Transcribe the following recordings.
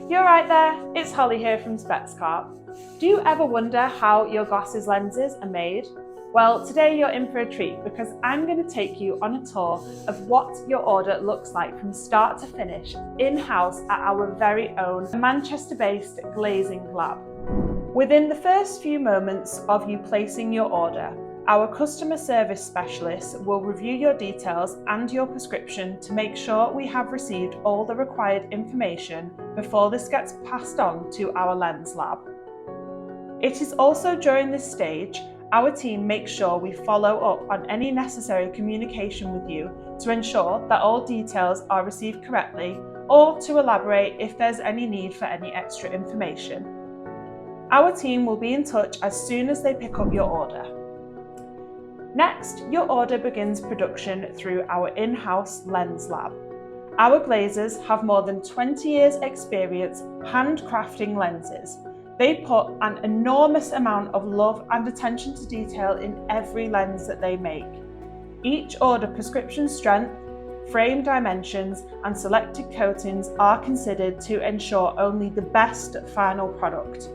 You're right there, it's Holly here from Specscart. Do you ever wonder how your glasses lenses are made? Well, today you're in for a treat because I'm going to take you on a tour of what your order looks like from start to finish in-house at our very own Manchester-based glazing lab. Within the first few moments of you placing your order, our customer service specialists will review your details and your prescription to make sure we have received all the required information before this gets passed on to our lens lab. It is also during this stage our team makes sure we follow up on any necessary communication with you to ensure that all details are received correctly or to elaborate if there's any need for any extra information. Our team will be in touch as soon as they pick up your order. Next, your order begins production through our in-house lens lab. Our glazers have more than 20 years experience handcrafting lenses. They put an enormous amount of love and attention to detail in every lens that they make. Each order prescription strength, frame dimensions and selected coatings are considered to ensure only the best final product.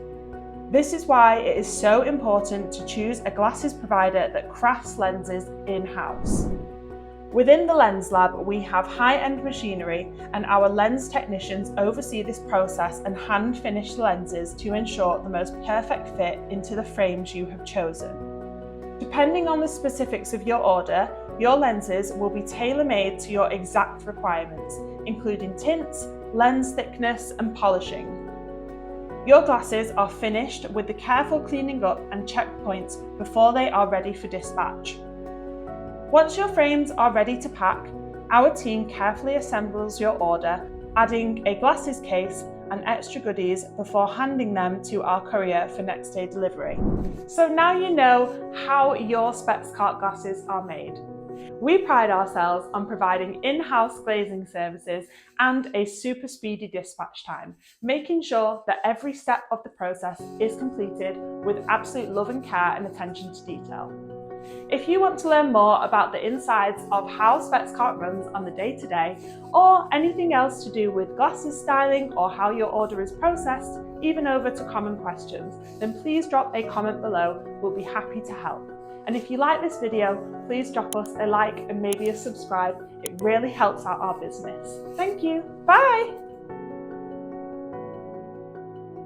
This is why it is so important to choose a glasses provider that crafts lenses in-house. Within the lens lab, we have high-end machinery and our lens technicians oversee this process and hand finish the lenses to ensure the most perfect fit into the frames you have chosen. Depending on the specifics of your order, your lenses will be tailor-made to your exact requirements, including tints, lens thickness and polishing. Your glasses are finished with the careful cleaning up and checkpoints before they are ready for dispatch. Once your frames are ready to pack, our team carefully assembles your order, adding a glasses case and extra goodies before handing them to our courier for next day delivery. So now you know how your Specscart glasses are made. We pride ourselves on providing in-house glazing services and a super speedy dispatch time, making sure that every step of the process is completed with absolute love and care and attention to detail. If you want to learn more about the insides of how Specscart runs on the day-to-day, or anything else to do with glasses styling or how your order is processed, even over to common questions, then please drop a comment below. We'll be happy to help. And if you like this video, please drop us a like and maybe a subscribe. It really helps out our business. Thank you. Bye.